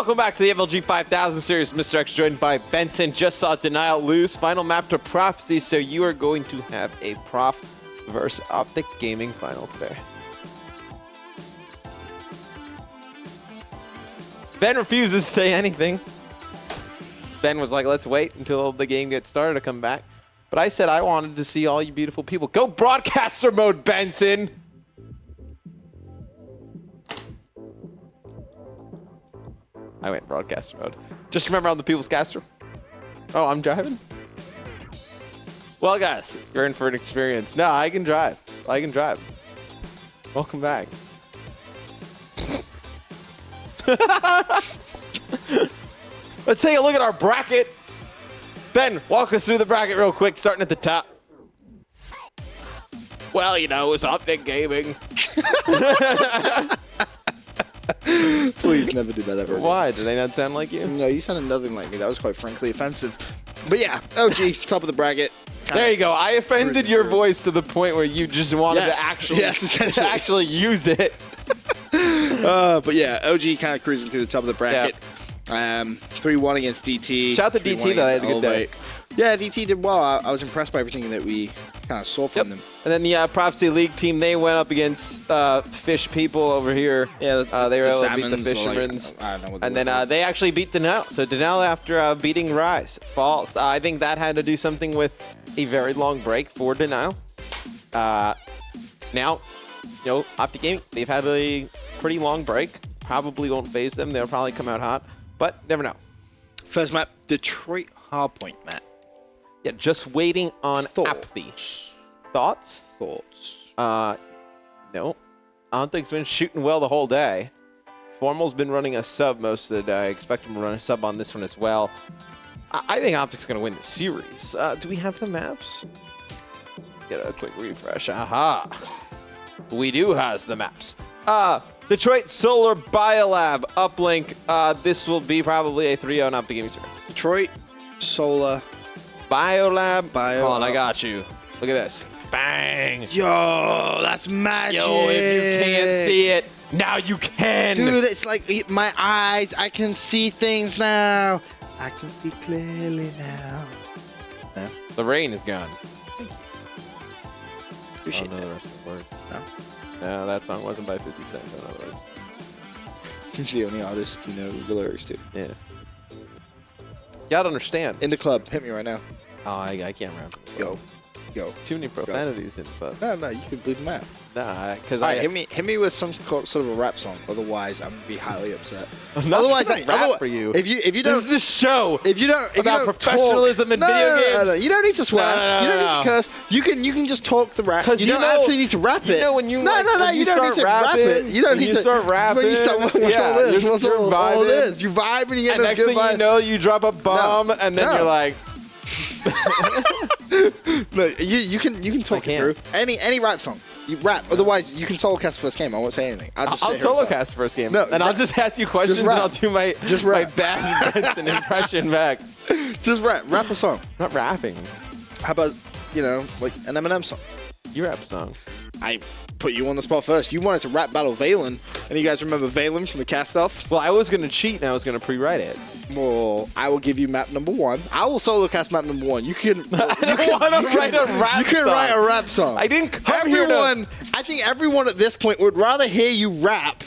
Welcome back to the MLG 5000 series. Mr. X joined by Benson. Just saw Denial lose. Final map to Prophecy, so you are going to have a Prof versus Optic Gaming final today. Ben refuses to say anything. Ben was like, let's wait until the game gets started to come back. But I said I wanted to see all you beautiful people. Go broadcaster mode, Benson! I went broadcaster mode. Just remember on the People's Caster. Oh, I'm driving? Well, guys, you're in for an experience. No, I can drive. I can drive. Welcome back. Let's take a look at our bracket. Ben, walk us through the bracket real quick, starting at the top. Well, you know, it's Optic Gaming. Please never do that ever again. Why? Do they not sound like you? No, you sounded nothing like me. That was quite frankly offensive. But yeah, OG, top of the bracket. There you go. I offended cruising your through. voice to the point where you just wanted Yes. to actually, Yes, essentially. actually use it. But yeah, OG kind of cruising through the top of the bracket. 3-1 against DT. Shout out to 3-1 DT, though. They had a against good day. Elevate. Yeah, DT did well. I was impressed by everything that we kind of saw from them. And then the Prophecy League team, they went up against Fish People over here. Yeah, they were able to beat the Salmons, or Fishermen's. I don't know what And then they actually beat Denel. So Denel, after beating Rise, falls. I think that had to do something with a very long break for Denel. Now, you know, Optic Gaming, they've had a pretty long break. Probably won't phase them. They'll probably come out hot. But never know. First map, Detroit Hardpoint map. Yeah, just waiting on Apathy. Thoughts? No. Optic's been shooting well the whole day. Formal's been running a sub most of the day. I expect him to run a sub on this one as well. I think Optic's going to win the series. Do we have the maps? Let's get a quick refresh. Aha. We do have the maps. Detroit Solar Biolab uplink. This will be probably a 3-0 Optic Gaming series. Detroit Solar Biolab. Biolab. Hold on, I got you. Look at this. Bang. Yo, that's magic. Yo, if you can't see it, now you can. Dude, it's like my eyes. I can see things now. I can see clearly now. No? The rain is gone. Appreciate I don't know that. the rest of the words. No? No, that song wasn't by 50 Cent. I don't know the words. He's the only artist you know the lyrics to. Yeah. You gotta understand. In the club, hit me right now. Oh, I can't rap. Yo. Too many profanities in the club. No, you can bleep them out. Nah, because All right, hit me with some sort of a rap song. Otherwise, I'm gonna be highly upset. I'm not otherwise, trying to rap for you. If you This don't, is the show. if you don't about professionalism in talk, video games. No, you don't need to swear. No, you don't no. need to curse. You can just talk the rap. 'Cause You you don't know- actually need to rap it. You know when you no, when you don't need start to rap it. rapping, You don't when need you to start rapping. When you start, what's yeah, all this? you're What's all vibing. this? You vibe and you get And those next good thing you vibes. know, you drop a bomb, and then No. you're like, Look, you can talk I it can't. through. Any rap song. You rap. Otherwise, you can solo cast first game. I won't say anything. I'll I'll solo cast first game, No, and I'll rap. just ask you questions, and rap. I'll do my Just my rap. bad Benson impression back. Just rap. Rap a song. I'm not rapping. How about, like an Eminem song? You rap a song. I put you on the spot first. You wanted to rap battle Valen. And you guys remember Valen from the cast off? Well, I was gonna cheat, and I was gonna pre-write it. Well, I will give you map number 1. I will solo cast map number 1. You can. I don't want to write a rap You can song. write a rap song. I didn't come here to. Everyone, I think everyone at this point would rather hear you rap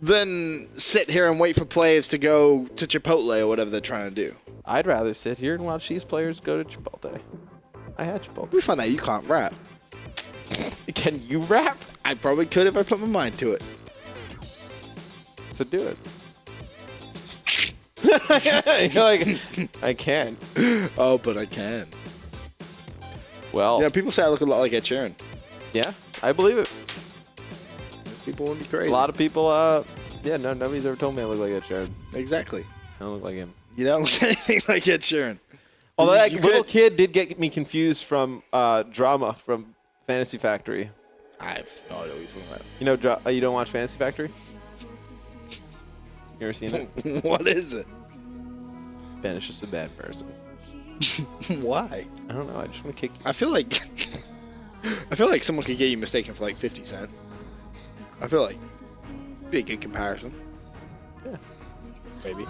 than sit here and wait for players to go to Chipotle or whatever they're trying to do. I'd rather sit here and watch these players go to Chipotle. I had Chipotle. We find out you can't rap. Can you rap? I probably could if I put my mind to it. So do it. You're like, I can. Oh, but I can. Well, Yeah, people say I look a lot like Ed Sheeran. yeah, I believe it. Those people wouldn't be crazy. A lot of people, nobody's ever told me I look like Ed Sheeran. Exactly. I don't look like him. You don't look anything like Ed Sheeran. Although that You little could- kid did get me confused from Drama from Fantasy Factory. I have no idea what you're talking You know, you don't watch Fantasy Factory? You ever seen it? about. What is it? Ben is just a bad person. Why? I don't know. I just want to kick you. I feel like someone could get you mistaken for like 50 Cent. I feel like it'd be a good comparison. Yeah. Maybe.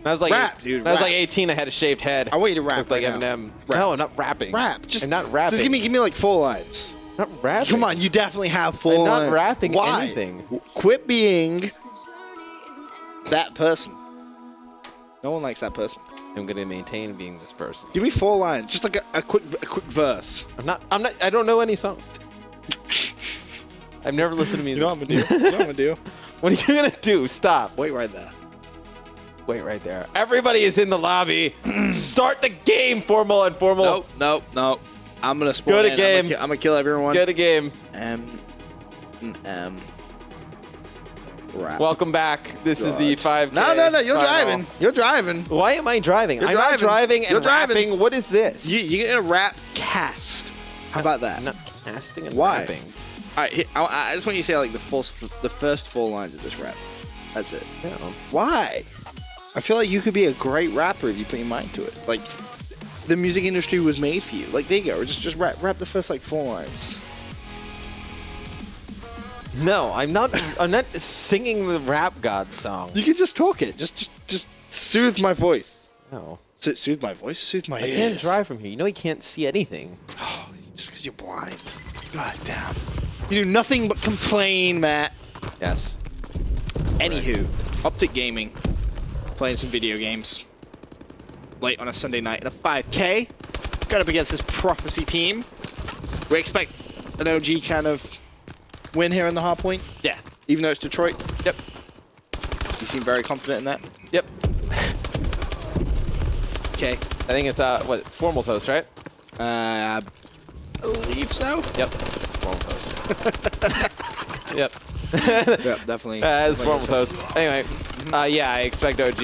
I was like, Rap, dude, when I was like rap. 18, I had a shaved head. I want you to rap Looked like right now. Eminem. Rap. No, I'm not rapping. Rap. Just I'm not rapping. Just give me like 4 lines. I'm not rapping. Come on, you definitely have 4 I'm lines. not rapping Why? anything. Quit being that person. No one likes that person. I'm gonna maintain being this person. Give me 4 lines, just like a quick verse. I don't know any songs. I've never listened to music. You know what I'm gonna do? You know what I'm gonna do? What are you gonna do? Stop. Wait right there. Wait right there. Everybody is in the lobby. Start the game, Formal and Formal. Nope. I'm gonna spoil Go to it. game. I'm gonna kill everyone. Get a game. Rap. Welcome back. This is the 5K. No. You're final. driving. You're driving. Why am I driving? You're I'm not driving and You're driving. rapping. What is this? You get a rap cast. How about that? I'm not casting and Why? rapping. All right, I just want you to say like the first 4 lines of this rap. That's it. No. Why? I feel like you could be a great rapper if you put your mind to it. Like, the music industry was made for you. Like, there you go. Just rap the first like 4 lines. No, I'm not. I'm not singing the Rap God song. You can just talk it. Just soothe my voice. No. Soothe my voice. Soothe my I ears. can't drive from here. You know he can't see anything. Oh, just because you're blind. God damn. You do nothing but complain, Matt. Yes. Anywho, Optic Gaming, playing some video games late on a Sunday night in a 5K. Going up against this Prophecy team. We expect an OG kind of win here in the hard point. Yeah. Even though it's Detroit. Yep. You seem very confident in that. Yep. Okay. I think it's it's Formal's host, right? I believe so. Yep. Formal's host. Yep. Yeah, definitely. It's Formal's host. Anyway, yeah, I expect OG.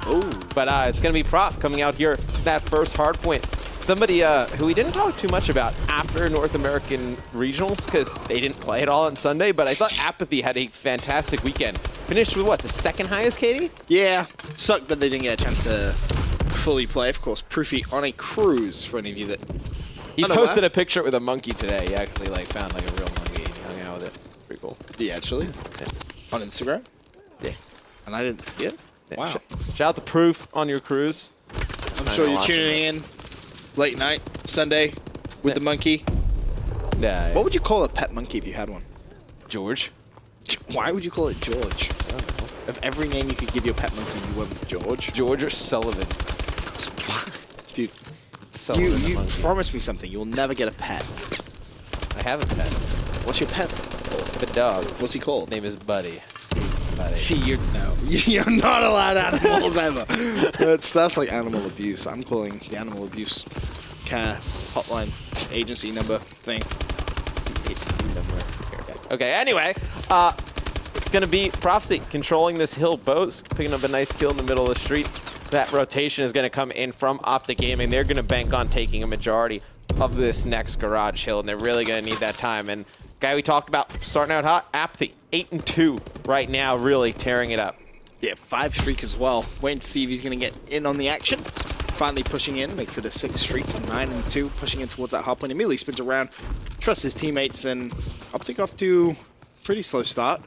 Ooh. But it's going to be Prop coming out here that first hard point. Somebody who we didn't talk too much about after North American Regionals because they didn't play at all on Sunday, but I thought Apathy had a fantastic weekend. Finished with what, the second highest, Katie? Yeah. Sucked that they didn't get a chance to fully play. Of course, Proofy on a cruise for any of you that... He Unaware. posted a picture with a monkey today. He actually found a real monkey and he hung out with it. Pretty cool. Yeah, actually. Yeah. On Instagram? Yeah. And I didn't see it? Yeah. Wow. Shout out to Proof on your cruise. I'm sure you're tuning in late night, Sunday, with the monkey. Yeah. What would you call a pet monkey if you had one? George? Why would you call it George? I don't know. If every name you could give your pet monkey, you went with George? George or Sullivan? Dude, Sullivan the you monkey. promised me something. You'll never get a pet. I have a pet. What's your pet? A dog. What's he called? Name is Buddy. Buddy. See, you're not allowed animals ever. That's like animal abuse. I'm calling the animal abuse care hotline agency number thing. Okay, anyway, gonna be Prophecy controlling this hill. Bose picking up a nice kill in the middle of the street. That rotation is gonna come in from Optic Gaming. They're gonna bank on taking a majority of this next garage hill, and they're really gonna need that time. And guy we talked about starting out hot, Apathy, 8-2 right now, really tearing it up. Yeah, 5 streak as well. Waiting to see if he's going to get in on the action. Finally pushing in, makes it a 6 streak, 9-2, pushing in towards that hard point. Immediately spins around, trusts his teammates, and Optic off to a pretty slow start.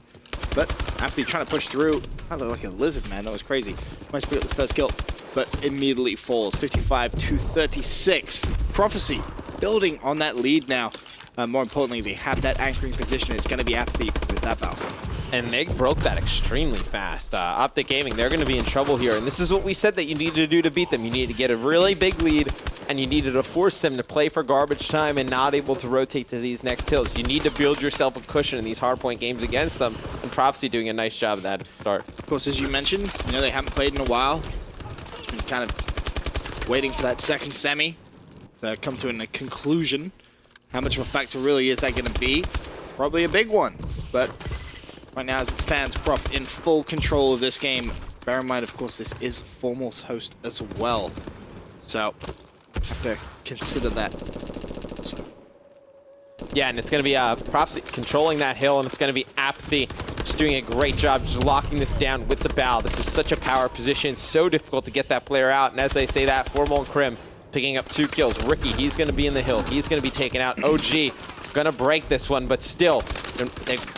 But after trying to push through, that looked like a lizard, man. That was crazy. Might pick up the first kill, but immediately falls. 55-36. Prophecy building on that lead now. More importantly, they have that anchoring position. It's going to be Apathy with that battle. And they broke that extremely fast. Optic Gaming, they're going to be in trouble here. And this is what we said that you needed to do to beat them. You needed to get a really big lead, and you needed to force them to play for garbage time and not able to rotate to these next hills. You need to build yourself a cushion in these hardpoint games against them, and Prophecy doing a nice job of that at the start. Of course, as you mentioned, they haven't played in a while. Been kind of waiting for that second semi to come to a conclusion. How much of a factor really is that going to be? Probably a big one, but right now as it stands, Prof in full control of this game. Bear in mind, of course, this is Formal's host as well, so have to consider that. So. Yeah, and it's going to be Prophecy controlling that hill, and it's going to be Apathy just doing a great job just locking this down with the bow. This is such a power position, so difficult to get that player out, and as they say that, Formal and Krim picking up 2 kills. Ricky, he's going to be in the hill. He's going to be taken out. OG going to break this one, but still,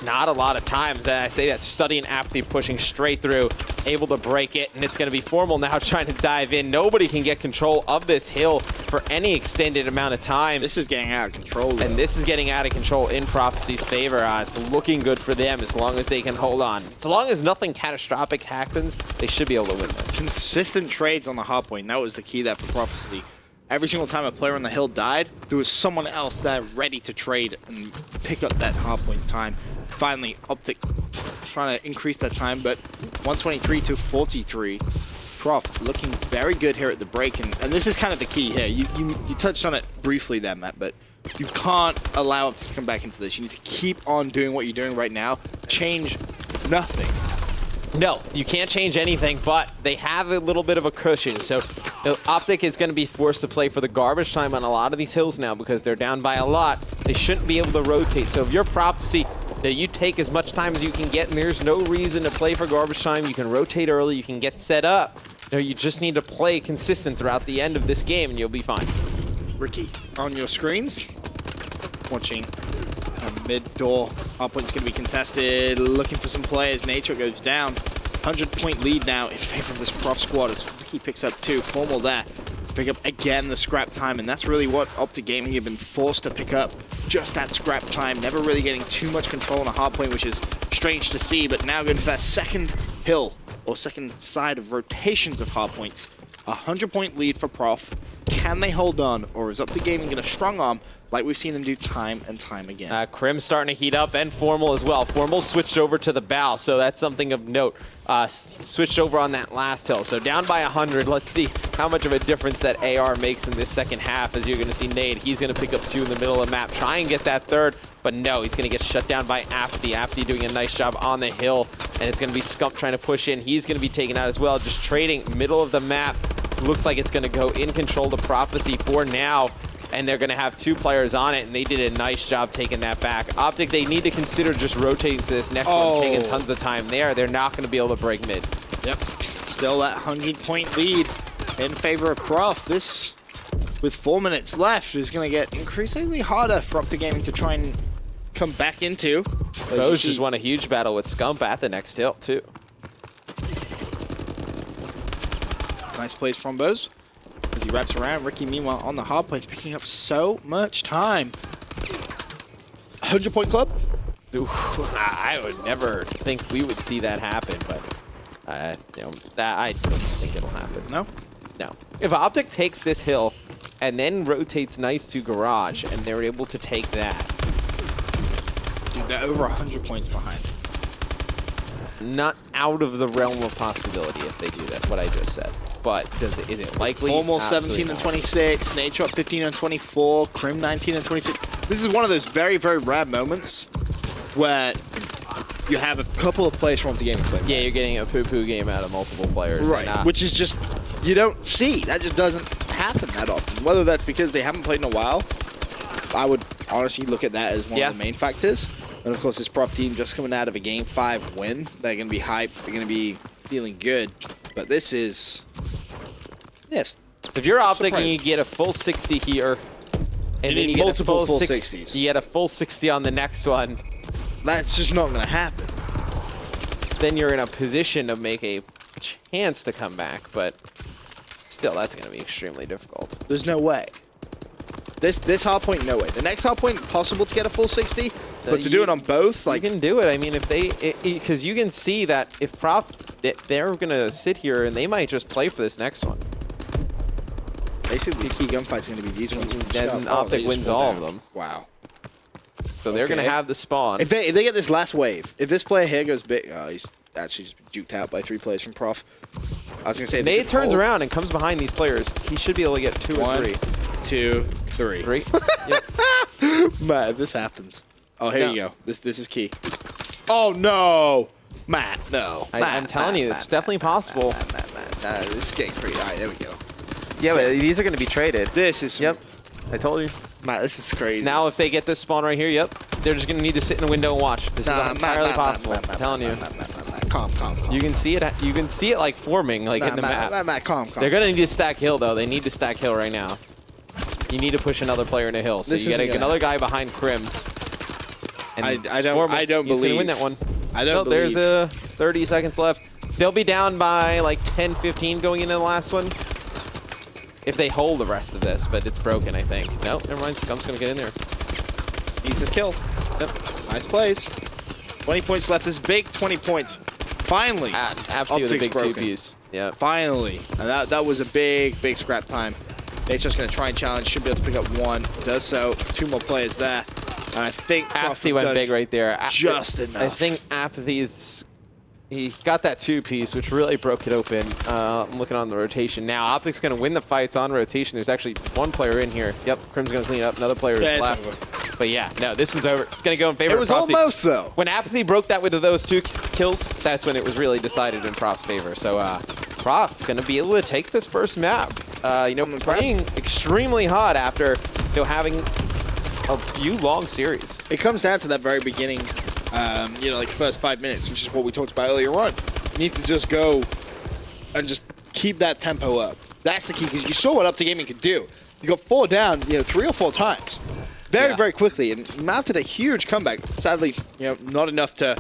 not a lot of times. I say that studying apathy, pushing straight through, able to break it, and it's going to be Formal now trying to dive in. Nobody can get control of this hill for any extended amount of time. This is getting out of control, though. And this is getting out of control in Prophecy's favor. It's looking good for them as long as they can hold on. As long as nothing catastrophic happens, they should be able to win this. Consistent trades on the hard point. That was the key there for Prophecy. Every single time a player on the hill died, there was someone else there ready to trade and pick up that hard point time. Finally, Optic trying to increase that time, but 123 to 43. Prof looking very good here at the break, and this is kind of the key here. You touched on it briefly there, Matt, but you can't allow it to come back into this. You need to keep on doing what you're doing right now. Change nothing. No, you can't change anything, but they have a little bit of a cushion. So Optic is going to be forced to play for the garbage time on a lot of these hills now because they're down by a lot. They shouldn't be able to rotate. So if you're Prophecy, you take as much time as you can get, and there's no reason to play for garbage time. You can rotate early. You can get set up. You just need to play consistent throughout the end of this game, and you'll be fine. Ricky, on your screens, watching a mid-door. Upward's going to be contested, looking for some players. Nature goes down. 100-point lead now in favor of this Prof squad as Ricky picks up 2. Formal there. Pick up again the scrap time, and that's really what Optic Gaming have been forced to pick up. Just that scrap time, never really getting too much control on a hard point, which is strange to see, but now going for that second hill, or second side of rotations of hard points. 100-point lead for Prof. Can they hold on, or is Optic Gaming going to strong arm like we've seen them do time and time again? Crim's starting to heat up, and Formal as well. Formal switched over to the bow, so that's something of note. Switched over on that last hill. So down by 100. Let's see how much of a difference that AR makes in this second half, as you're going to see Nade. He's going to pick up 2 in the middle of the map. Try and get that third, but no, he's going to get shut down by Apathy. Apathy doing a nice job on the hill, and it's going to be Scump trying to push in. He's going to be taken out as well, just trading middle of the map. Looks like it's going to go in control to Prophecy for now, and they're going to have 2 players on it, and they did a nice job taking that back. Optic, they need to consider just rotating to this next one, taking tons of time there. They're not going to be able to break mid. Yep, still that 100-point lead in favor of Prof. This, with 4 minutes left, is going to get increasingly harder for Optic Gaming to try and come back into. Bose just won a huge battle with Scump at the next hill, too. Nice plays from Bose as he wraps around. Ricky, meanwhile, on the hard point, picking up so much time. 100-point club? Ooh, I would never think we would see that happen, but that I still don't think it'll happen. No? No. If Optic takes this hill and then rotates nice to Garage, and they're able to take that. Dude, they're over 100 points behind. Not out of the realm of possibility if they do that, what I just said. But is it likely? Almost 17 and 26, Nature up 15 and 24, Crim 19 and 26. This is one of those very, very rare moments where you have a couple of players from the game play. Yeah, you're getting a poo-poo game out of multiple players. Right, which is just, you don't see. That just doesn't happen that often. Whether that's because they haven't played in a while, I would honestly look at that as one of the main factors. And of course, this Prof team just coming out of a Game 5 win. They're going to be hyped. They're going to be feeling good. But this is... Yes. If you're Optic and you get a full 60 here, and then you get multiple full 60s. You get a full 60 on the next one. That's just not going to happen. Then you're in a position to make a chance to come back, but still, that's going to be extremely difficult. There's no way. This hard point, no way. The next hard point, possible to get a full 60, but to do it on both, like... You can do it. I mean, if they... Because you can see that if Prof... They're going to sit here, and they might just play for this next one. Basically, the key gunfight's going to be these ones. Then Optic wins all of them. Wow. So they're going to have the spawn. If they get this last wave, if this player here goes big... Oh, he's actually just juked out by 3 players from Prof. I was going to say... Nade turns around and comes behind these players. He should be able to get 2 or 3. 2, 3. 3? Yep. Matt, if this happens. Oh, here you go. This is key. Oh, no. Matt, no. I'm telling you, it's definitely possible. Matt. This is getting crazy. All right, there we go. Yeah, but these are going to be traded. This is... Yep. I told you. Matt, this is crazy. Now, if they get this spawn right here, yep, they're just going to need to sit in a window and watch. This is entirely possible. I'm telling you. Calm. You can see it. You can see it like forming, like in the map. Matt, calm. They're going to need to stack hill, though. They need to stack hill right now. You need to push another player into hill. So you got to get another guy behind Crim. And I don't He's going to believe. win that one. I don't There's believe. 30 seconds left. They'll be down by like 10, 15 going into the last one. If they hold the rest of this, but it's broken, I think. No, never mind. Scump's going to get in there. Needs his kill. Yep. Nice plays. 20 points left. This is big 20 points. Finally. After with a Optics big broken. 2-piece. Yeah. Finally. And that was a big scrap time. Nate's just going to try and challenge. Should be able to pick up one. Does so. 2 more players there. And I think Apathy went big right there. Just enough. I think Apathy's... He got that 2-piece, which really broke it open. I'm looking on the rotation now. Optic's going to win the fights on rotation. There's actually 1 player in here. Yep, Crim's going to clean up. Another player is left. Over. But yeah, no, this one's over. It's going to go in favor It was of Propsy. almost, though. When Apathy broke that with those 2 kills, that's when it was really decided in Prof's favor. So Prof going to be able to take this first map. Playing extremely hot after having a few long series. It comes down to that very beginning, like first 5 minutes, which is what we talked about earlier on. You need to just go and just keep that tempo up. That's the key, because you saw what Up to Gaming could do. You got 4 down, 3 or 4 times. Very quickly, and mounted a huge comeback. Sadly, not enough to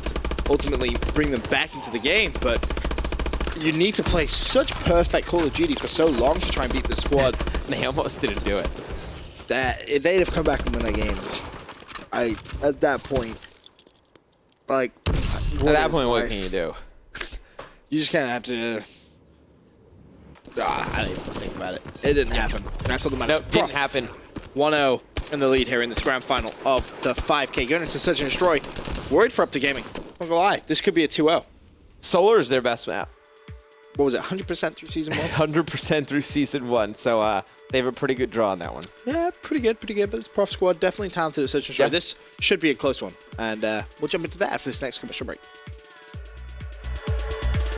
ultimately bring them back into the game, but you need to play such perfect Call of Duty for so long to try and beat the squad. They almost didn't do it. That if they'd have come back and won that game, at that point, what can you do? You just kind of have to. I didn't even think about it. It didn't happen. That's all that matters. Nope, didn't happen. 1-0 in the lead here in this grand final of the 5K. Going into Search and Destroy. Worried for Up to Gaming. Not gonna lie, this could be a 2-0. Solar is their best map. What was it? 100% through season 1. 100% through season 1. So they have a pretty good draw on that one. Yeah, pretty good. But this Prof squad definitely talented at Search and Destroy. Yeah. This should be a close one, and we'll jump into that after this next commercial break.